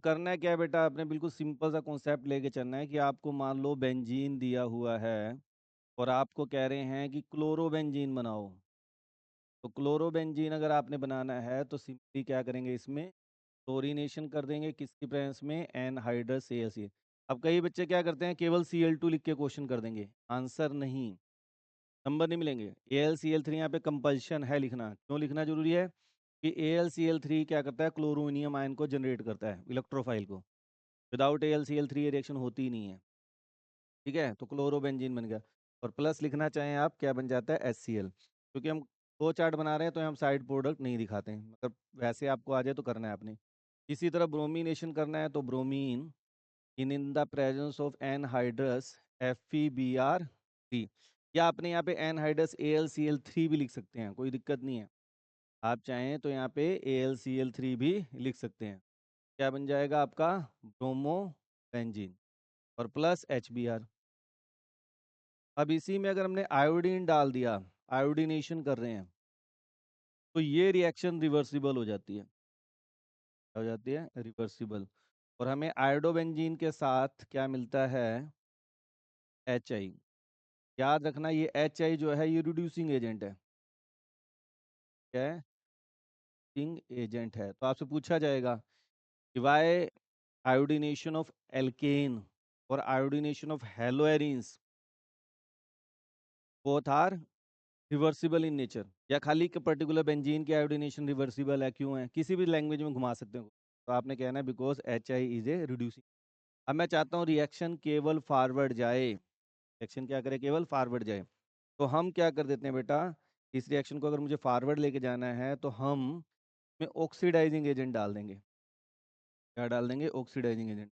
करना क्या है बेटा, आपने बिल्कुल सिंपल सा कॉन्सेप्ट लेके चलना है कि आपको मान लो बेंजीन दिया हुआ है और आपको कह रहे हैं कि क्लोरोबेंजीन बनाओ। तो क्लोरोबेंजीन अगर आपने बनाना है तो सिंपली क्या करेंगे, इसमें क्लोरीनेशन कर देंगे किसकी प्रेजेंस में, एनहाइड्रस AlCl। अब कई बच्चे क्या करते हैं, केवल Cl2 लिख के क्वेश्चन कर देंगे, आंसर नहीं, नंबर नहीं मिलेंगे। AlCl3 यहाँ पे कंपल्शन है लिखना। क्यों लिखना जरूरी है कि AlCl3 क्या करता है, क्लोरोनियम आयन को जनरेट करता है, इलेक्ट्रोफाइल को। विदाउट AlCl3 ये रिएक्शन होती ही नहीं है। ठीक है, तो क्लोरोबेंजीन बन गया। और प्लस लिखना चाहें आप, क्या बन जाता है, HCl। क्योंकि हम दो चार्ट बना रहे हैं तो हम साइड प्रोडक्ट नहीं दिखाते हैं, मतलब वैसे आपको आ जाए तो करना है आपने। इसी तरह ब्रोमीनेशन करना है तो bromine in the presence of anhydrous FeBr3, या आपने यहाँ पे एनहाइड्रस AlCl3 भी लिख सकते हैं, कोई दिक्कत नहीं है। आप चाहें तो यहाँ पे AlCl3 भी लिख सकते हैं। क्या बन जाएगा आपका, ब्रोमोबेंजीन और प्लस HBr। अब इसी में अगर हमने आयोडीन डाल दिया, आयोडीनेशन कर रहे हैं, तो ये रिएक्शन रिवर्सिबल हो जाती है। क्या हो जाती है, रिवर्सिबल। और हमें आयोडोबेंजीन के साथ क्या मिलता है, HI। याद रखना ये HI जो है ये रिड्यूसिंग एजेंट है। क्या है, रिड्यूसिंग एजेंट है। तो आपसे पूछा जाएगा कि वाई आयोडीनेशन ऑफ एल्केन और iodination of haloarenes both are reversible in nature, या खाली पर्टिकुलर बेंजीन की आयोडीनेशन रिवर्सिबल है, क्यों है, किसी भी लैंग्वेज में घुमा सकते हो। तो आपने कहना है because HI is a reducing. अब मैं चाहता हूँ रिएक्शन केवल फॉरवर्ड जाए, रिएक्शन क्या करे, केवल फॉरवर्ड जाए। तो हम क्या कर देते हैं बेटा, इस रिएक्शन को अगर मुझे फॉरवर्ड लेके जाना है तो हम में ऑक्सीडाइजिंग एजेंट डाल देंगे। क्या डाल देंगे, ऑक्सीडाइजिंग एजेंट।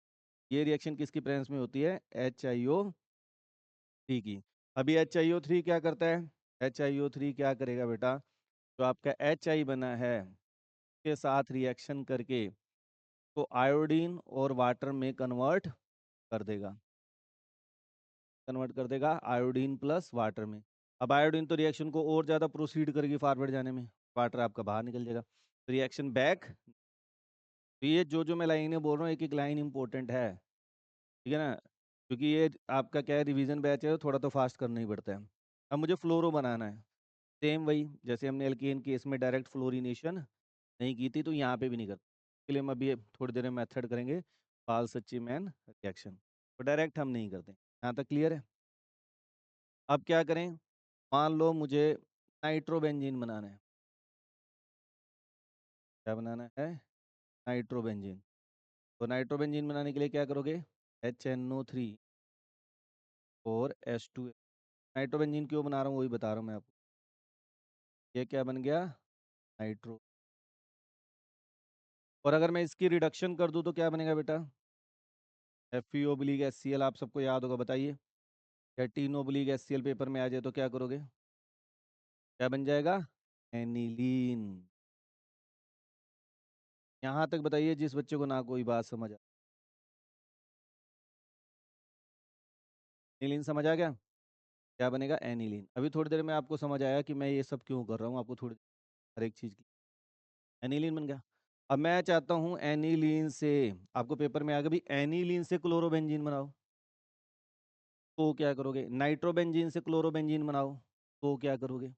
ये रिएक्शन किसकी प्रेजेंस में होती है, HiO3 की। अभी HiO3 क्या करता है, HiO3 क्या करेगा बेटा, जो आपका HI बना है के साथ रिएक्शन करके तो आयोडीन और वाटर में कन्वर्ट कर देगा आयोडीन प्लस वाटर में। अब आयोडीन तो रिएक्शन को और ज़्यादा प्रोसीड करेगी फॉरवर्ड जाने में, वाटर आपका बाहर निकल जाएगा, रिएक्शन बैक। तो ये जो मैं लाइनें बोल रहा हूँ, एक एक लाइन इंपॉर्टेंट है, ठीक है ना, क्योंकि ये आपका क्या है, रिवीजन बैच है तो थोड़ा तो फास्ट करना ही पड़ता है। अब मुझे फ्लोरो बनाना है, सेम वही जैसे हमने एल्केन केस में डायरेक्ट फ्लोरिनेशन नहीं की थी, तो यहाँ पे भी नहीं करते। इसके लिए हम अभी थोड़ी देर में मेथड करेंगे, वाल्स-Ritchie-Man रिएक्शन। तो डायरेक्ट हम नहीं करते, यहाँ तक क्लियर है। अब क्या करें, मान लो मुझे नाइट्रोबेंजीन बनाना है। क्या बनाना है, नाइट्रोबेंजीन। तो नाइट्रोबेंजीन बनाने के लिए क्या करोगे, HNO3 और H2। नाइट्रोबेंजीन क्यों बना रहा हूँ वही बता रहा हूँ मैं आपको। ये क्या बन गया, नाइट्रो। और अगर मैं इसकी रिडक्शन कर दूँ तो क्या बनेगा बेटा, FeO/HCl। आप सबको याद होगा, बताइए। या टीनो/HCl पेपर में आ जाए तो क्या करोगे, क्या बन जाएगा, एनिलीन। यहाँ तक बताइए जिस बच्चे को ना कोई बात समझ आ, एनिलीन समझ आ गया, क्या बनेगा, एनिलीन। अभी थोड़ी देर में आपको समझ आया कि मैं ये सब क्यों कर रहा हूँ, आपको थोड़ी हर एक चीज़ की, एनिलीन बन गया। अब मैं चाहता हूँ एनिलीन से, आपको पेपर में आ गया भी, एनिलीन से क्लोरोबेंजीन बनाओ, तो क्या करोगे, नाइट्रोबेंजीन से क्लोरोबेंजीन बनाओ, तो क्या करोगे,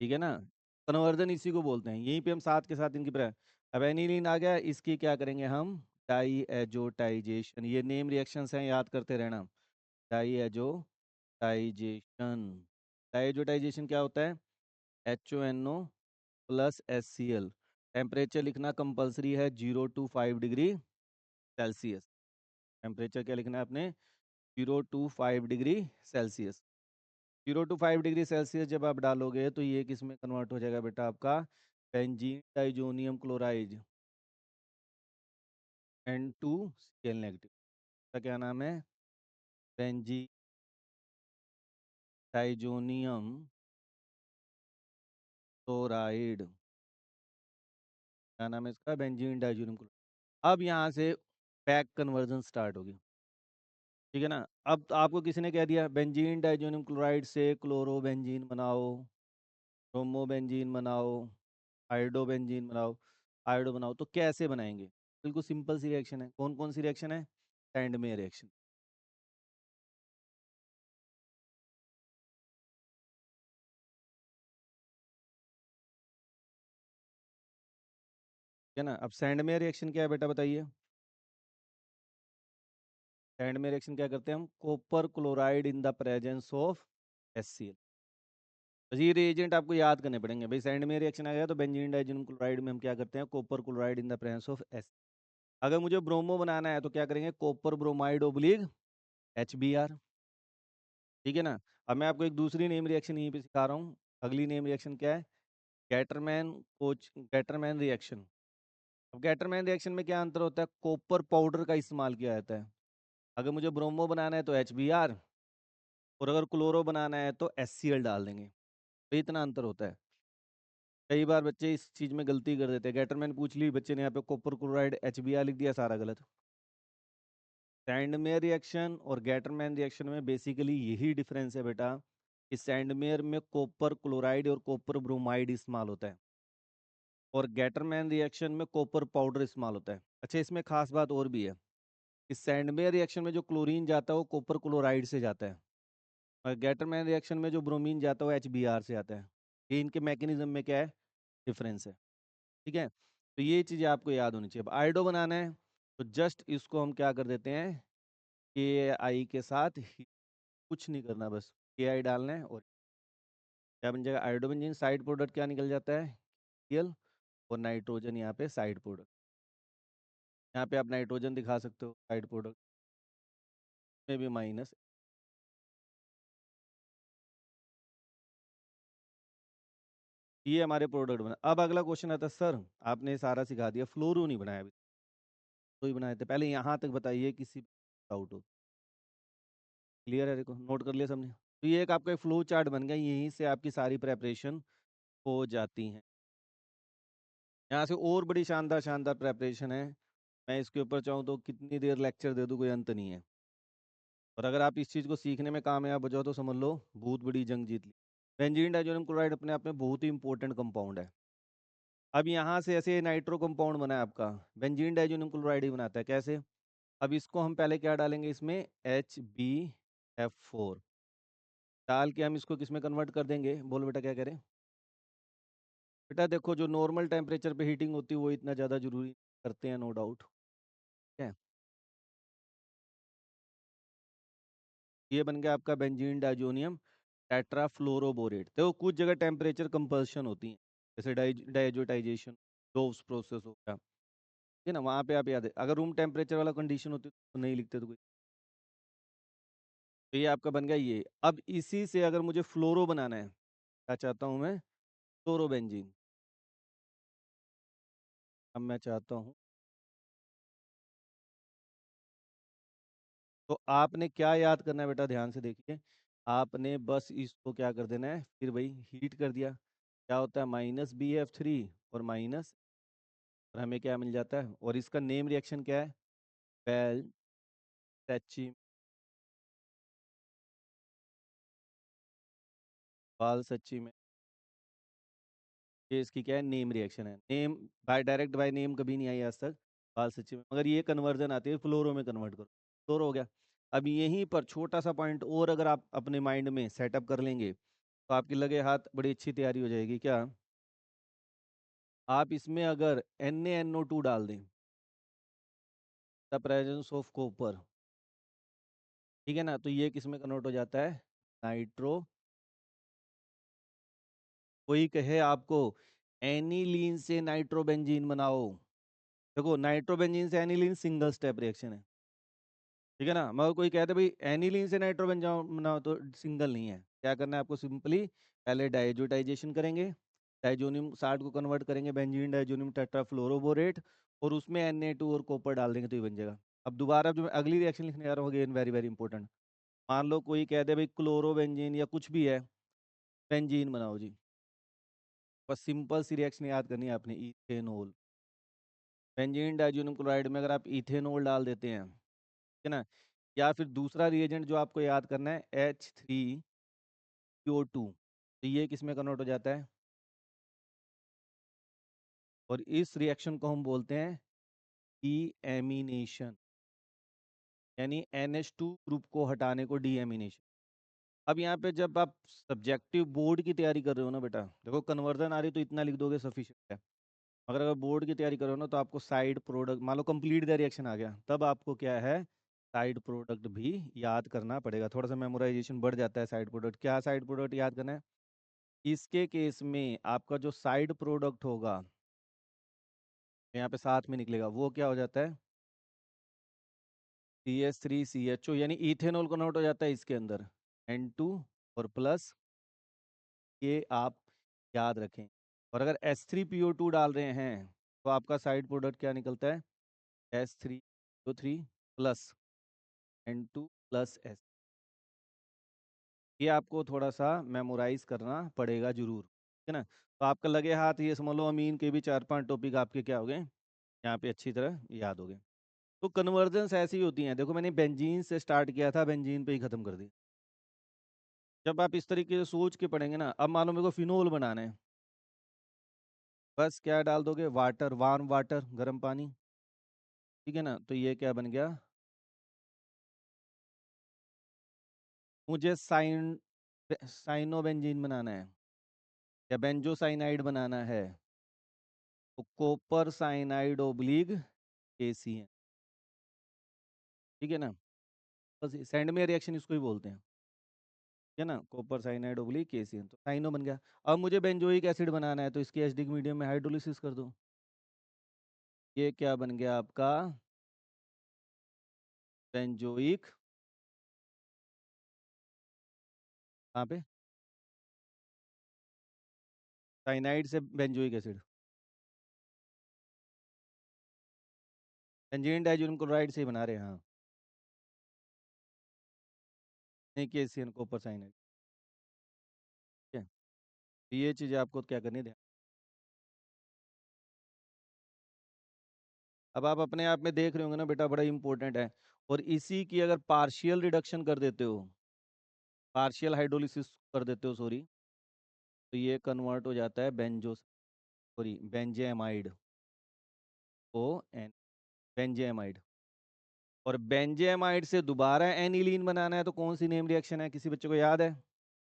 ठीक है ना। कन्वर्जन इसी को बोलते हैं, यहीं पे हम साथ के साथ इनकी अब एनिलीन आ गया, इसकी क्या करेंगे हम, डाईएजोटाइजेशन। ये नेम रिएक्शंस हैं, याद करते रहना। डाईएजोटाइजेशन, डाईएजोटाइजेशन क्या होता है, HONO+HCl। टेम्परेचर लिखना कंपलसरी है, 0 to 5 डिग्री सेल्सियस। टेम्परेचर क्या लिखना है आपने, 0 to 5 degree Celsius. 0 to 5 degree Celsius जब आप डालोगे तो ये किस में कन्वर्ट हो जाएगा बेटा, आपका बेंजीन डाइजोनियम क्लोराइड, N2Cl-। का क्या नाम है, बेंजीन डाइजोनियम क्लोराइड। क्या नाम है इसका, बेंजीन डाइजोनियम क्लोराइड। अब यहाँ से पैक कन्वर्जन स्टार्ट होगी, ठीक है ना। अब तो आपको किसी ने कह दिया बेंजीन डाइजोनियम क्लोराइड से क्लोरोबेंजीन बनाओ, ब्रोमोबेंजीन बनाओ, आयोडोबेंजीन बनाओ, आयोडो बनाओ, तो कैसे बनाएंगे। बिल्कुल सिंपल सी रिएक्शन है। कौन कौन सी रिएक्शन है? Sandmeyer reaction. है ना? अब सैंडमेयर रिएक्शन क्या है बेटा बताइए? सैंडमेयर रिएक्शन क्या करते हैं हम? Copper chloride in the presence of HCl। बस ये रिएजेंट आपको याद करने पड़ेंगे भाई। सैंडमेयर रिएक्शन आ गया तो बेंजीन डाइजीनम क्लोराइड में हम क्या करते हैं? Copper chloride in the presence of S. अगर मुझे ब्रोमो बनाना है तो क्या करेंगे? Copper bromide oblique HBr। ठीक है ना? अब मैं आपको एक दूसरी नेम रिएक्शन यहीं पे सिखा रहा हूँ। अगली नेम रिएक्शन क्या है? Gattermann reaction. अब गैटरमैन रिएक्शन में क्या अंतर होता है? कॉपर पाउडर का इस्तेमाल किया जाता है। अगर मुझे ब्रोमो बनाना है तो HBr, और अगर क्लोरो बनाना है तो HCl डाल देंगे। तो इतना अंतर होता है। कई बार बच्चे इस चीज़ में गलती कर देते हैं। गैटरमैन पूछ ली, बच्चे ने यहाँ पे कॉपर क्लोराइड HBr लिख दिया, सारा गलत। सैंडमेयर रिएक्शन और गैटरमैन रिएक्शन में बेसिकली यही डिफरेंस है बेटा, कि सैंडमेयर में कॉपर क्लोराइड और कॉपर ब्रोमाइड इस्तेमाल होता है, और गैटरमैन रिएक्शन में कॉपर पाउडर इस्तेमाल होता है। अच्छा, इसमें खास बात और भी है कि सैंडमेयर रिएक्शन में जो क्लोरीन जाता है वो कॉपर क्लोराइड से जाता है, और गैटरमैन रिएक्शन में जो ब्रोमीन जाता है वो HBr से आता है। ये इनके मैकेनिज्म में क्या है? डिफरेंस है। ठीक है? तो ये चीज़ें आपको याद होनी चाहिए। अब आयोडो बनाना है तो जस्ट इसको हम क्या कर देते हैं? KI के साथ ही, कुछ नहीं करना, बस KI डालना है और क्या बन जाएगा? आयोडोबेंजीन। साइड प्रोडक्ट क्या निकल जाता है? Cl, और नाइट्रोजन यहाँ पे साइड प्रोडक्ट। यहाँ पे आप नाइट्रोजन दिखा सकते हो साइड प्रोडक्ट में भी माइनस। ये हमारे प्रोडक्ट बना। अब अगला क्वेश्चन आता है, सर आपने सारा सिखा दिया, फ्लोरो नहीं बनाया अभी। तो ही बनाए थे पहले, यहाँ तक बताइए किसी डाउट हो? क्लियर है? देखो नोट कर लिया सबने? तो ये एक आपका फ्लो चार्ट बन गया, यहीं से आपकी सारी प्रेपरेशन हो जाती हैं। यहाँ से और बड़ी शानदार शानदार प्रेपरेशन है। मैं इसके ऊपर चाहूँ तो कितनी देर लेक्चर दे दूँ, कोई अंत नहीं है। और अगर आप इस चीज़ को सीखने में कामयाब हो जाओ तो समझ लो बहुत बड़ी जंग जीत ली। बेंजीन डाइजोनियम क्लोराइड अपने आप में बहुत ही इंपॉर्टेंट कंपाउंड है। अब यहाँ से ऐसे नाइट्रो कंपाउंड बना है आपका, बेंजीन डाइजोनियम क्लोराइड ही बनाता है। कैसे? अब इसको हम पहले क्या डालेंगे? इसमें HbF4 डाल के हम इसको किस में कन्वर्ट कर देंगे? बोलो बेटा क्या करें? बेटा देखो, जो नॉर्मल टेम्परेचर पे हीटिंग होती है वो इतना ज़्यादा जरूरी करते हैं, नो डाउट है। ये बन गया आपका बेंजीन डाइजोनियम टेट्राफ्लोरोबोरेट। देखो कुछ जगह टेम्परेचर कंपल्शन होती है, जैसे डाइजोटाइजेशन, डोव्स प्रोसेस हो गया, ठीक है ना? वहाँ पे आप याद है, अगर रूम टेम्परेचर वाला कंडीशन होती तो नहीं लिखते तो कोई। तो ये आपका बन गया ये। अब इसी से अगर मुझे फ्लोरो बनाना है, क्या चाहता हूँ मैं? फ्लोरोबेंजीन। अब मैं चाहता हूँ, तो आपने क्या याद करना है बेटा? ध्यान से देखिए, आपने बस इसको क्या कर देना है, फिर वही हीट कर दिया। क्या होता है? -BF3 और माइनस, और हमें क्या मिल जाता है? और इसका नेम रिएक्शन क्या है? बेल सच्ची बाल सच्ची में। ये इसकी क्या है? नेम रिएक्शन है। Name by direct by name कभी नहीं आई आज तक बाल सच्ची में, मगर ये कन्वर्जन आती है, फ्लोरो में कन्वर्ट करो, फ्लोरो हो गया। अब यहीं पर छोटा सा पॉइंट और अगर आप अपने माइंड में सेटअप कर लेंगे तो आपकी लगे हाथ बड़ी अच्छी तैयारी हो जाएगी। क्या आप इसमें अगर NaNO2 डाल दें, द प्रेजेंस ऑफ कॉपर, ठीक है ना, तो ये किस में कन्वर्ट हो जाता है? नाइट्रो। कोई कहे आपको एनिलीन से नाइट्रोबेंजीन बनाओ, देखो नाइट्रोबेंजीन से एनिलीन सिंगल स्टेप रिएक्शन है, ठीक है ना? मगर कोई कहते भाई एनिलीन से नाइट्रोबेंजीन बनाओ, तो सिंगल नहीं है। क्या करना है आपको? सिंपली पहले डाइजोटाइजेशन करेंगे, डाइजोनियम साल्ट को कन्वर्ट करेंगे बेंजीन डाइजोनियम टेट्राफ्लोरोबोरेट, और उसमें Na2 और कॉपर डाल देंगे तो ये बन जाएगा। अब दोबारा जो मैं अगली रिएक्शन लिखने जा रहा हूँ, अगेन वेरी वेरी इंपॉर्टेंट। मान लो कोई कह दे भाई क्लोरोबेंजीन या कुछ भी है, बेंजीन बनाओ जी। बस सिंपल सी रिएक्शन याद करनी है आपने, इथेनॉल। बेंजीन डाइजोनियम क्लोराइड में अगर आप इथेनॉल डाल देते हैं, ठीक है ना, या फिर दूसरा रिएजेंट जो आपको याद करना है H3PO2, तो ये किस में कन्वर्ट हो जाता है? और इस रिएक्शन को हम बोलते हैं डीएमिनेशन, यानी NH2 ग्रुप को हटाने को डीएमिनेशन। अब यहाँ पे जब आप सब्जेक्टिव बोर्ड की तैयारी कर रहे हो ना बेटा, देखो कन्वर्जन आ रही तो इतना लिख दोगे सफिशिएंट है। मगर अगर बोर्ड की तैयारी करो ना तो आपको साइड प्रोडक्ट, मान लो कंप्लीट द रिएक्शन आ गया, तब आपको क्या है, साइड प्रोडक्ट भी याद करना पड़ेगा। थोड़ा सा मेमोराइजेशन बढ़ जाता है। साइड प्रोडक्ट क्या, साइड प्रोडक्ट याद करना है। इसके केस में आपका जो साइड प्रोडक्ट होगा यहाँ पे साथ में निकलेगा, वो क्या हो जाता है, CH3CHO, यानी इथेनॉल कन्वर्ट हो जाता है इसके अंदर, N2 और प्लस, ये आप याद रखें। और अगर H3PO2 डाल रहे हैं तो आपका साइड प्रोडक्ट क्या निकलता है, H3PO3 plus N2 plus S। ये आपको थोड़ा सा मेमोराइज करना पड़ेगा जरूर, ठीक है ना। तो आपका लगे हाथ ये समझ लो अमीन के भी 4-5 टॉपिक आपके क्या हो गए, यहाँ पे अच्छी तरह याद हो गए। तो कन्वर्जन्स ऐसी होती हैं। देखो मैंने बेंजीन से स्टार्ट किया था, बेंजीन पे ही खत्म कर दी। जब आप इस तरीके से सोच के पढ़ेंगे ना, अब मान लो मेरे को फिनोल बनाना है, बस क्या डाल दोगे, वाटर, वार्म वाटर, गर्म पानी, ठीक है ना। तो ये क्या बन गया, मुझे साइनोबेंजीन बनाना है या बेंजोसाइनाइड बनाना है, तो कॉपर साइनाइड ओब्लिग KCN, ठीक है ना। बस सेंड में रिएक्शन इसको ही बोलते हैं, ठीक है ना, कॉपर साइनाइड ओब्लिग KCN, तो साइनो बन गया। अब मुझे बेंजोइक एसिड बनाना है, तो इसकी एसिडिक मीडियम में हाइड्रोलिसिस कर दो, ये क्या बन गया आपका, बेंजोइक, कहाँ पे, साइनाइड से बेंजोइक एसिड, बेंजीन डाइज़ोनियम क्लोराइड से ही बना रहे हैं, हाँ। नहीं, KCN, कॉपर साइनाइड, ठीक है। तो ये चीज़ें आपको क्या करनी है। अब आप अपने आप में देख रहे होंगे ना बेटा, बड़ा इंपॉर्टेंट है। और इसी की अगर पार्शियल रिडक्शन कर देते हो, पार्शियल हाइड्रोलिसिस कर देते हो सॉरी, तो ये कन्वर्ट हो जाता है सॉरी बेंजेमाइड, बेंजेमाइड। और बेंजेमाइड से दोबारा एनिलीन बनाना है, तो कौन सी नेम रिएक्शन है, किसी बच्चे को याद है?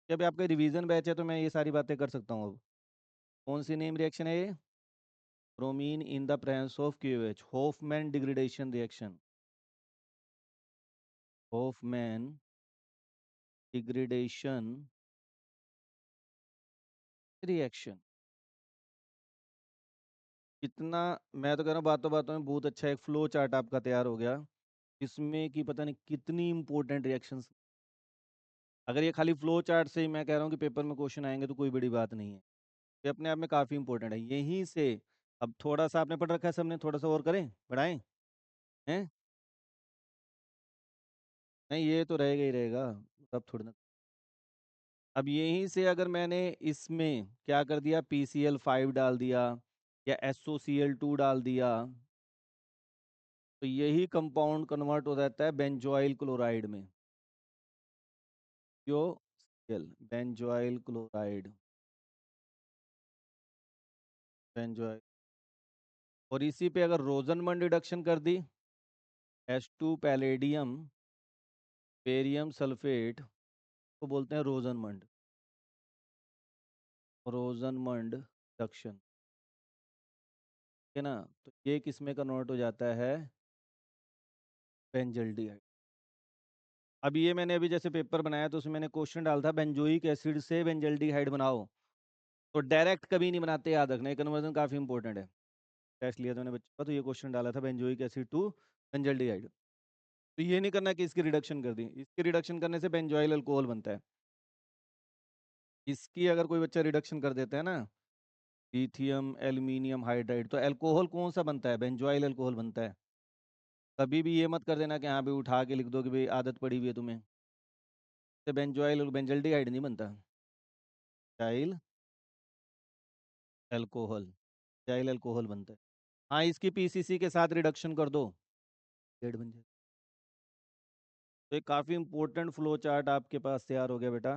जब आपका रिवीजन बैच है तो मैं ये सारी बातें कर सकता हूँ। अब कौन सी नेम रिएक्शन है ये, bromine in the presence of QH, Hofmann degradation reaction, Hofmann degradation reaction. कितना, मैं तो कह रहा हूँ बातों बातों में बहुत अच्छा एक फ्लो चार्ट आपका तैयार हो गया, इसमें कि पता नहीं कितनी इंपॉर्टेंट रिएक्शंस। अगर ये खाली फ्लो चार्ट से ही मैं कह रहा हूँ कि पेपर में क्वेश्चन आएंगे तो कोई बड़ी बात नहीं है, ये अपने आप में काफ़ी इंपॉर्टेंट है। यहीं से अब थोड़ा सा आपने पढ़ रखा है सबने, थोड़ा सा और करें, बढ़ाएं, हैं? नहीं, ये तो रहेगा ही रहेगा, अब थोड़ा ना। अब यहीं से अगर मैंने इसमें क्या कर दिया, PCl5 डाल दिया या SOCl2 डाल दिया, तो यही कंपाउंड कन्वर्ट हो जाता है बेंजोइल क्लोराइड में, जो बेंजोइल क्लोराइड, बेंजोइल। और इसी पे अगर रोजनमंड रिडक्शन कर दी, H2 पैलेडियम बेरियम सल्फेट को बोलते हैं रोजनमंड, रोजनमंड रिडक्शन, ठीक है ना। तो ये किस में कन्वर्ट हो जाता है, बेंजल्डिहाइड। अब ये मैंने अभी जैसे पेपर बनाया तो उसमें मैंने क्वेश्चन डाला था बेंजोइक एसिड से बेंजल्डिहाइड बनाओ, तो डायरेक्ट कभी नहीं बनाते, याद रखना, ये कन्वर्जन काफ़ी इंपॉर्टेंट है। टेस्ट लिया था मैंने बच्चों का, तो ये क्वेश्चन डाला था बेंजोइक एसिड टू बेंजल्डिहाइड। तो ये नहीं करना कि इसकी रिडक्शन कर दी, इसकी रिडक्शन करने से बेंजोइल अल्कोहल बनता है। इसकी अगर कोई बच्चा रिडक्शन कर देता है ना, लिथियम एल्यूमिनियम हाइड्राइड, तो अल्कोहल कौन सा बनता है, बेंजोइल अल्कोहल बनता है। कभी भी ये मत कर देना कि हाँ भाई उठा के लिख दो कि भाई आदत पड़ी हुई है तुम्हें, तो बेंजोइल बेंजल्डिहाइड नहीं बनता, चाइल अल्कोहल, चाइल अल्कोहल बनता है। हाँ, इसकी PCC के साथ रिडक्शन कर दो, डेड बन जाए। तो एक काफ़ी इंपॉर्टेंट फ्लो चार्ट आपके पास तैयार हो गया बेटा।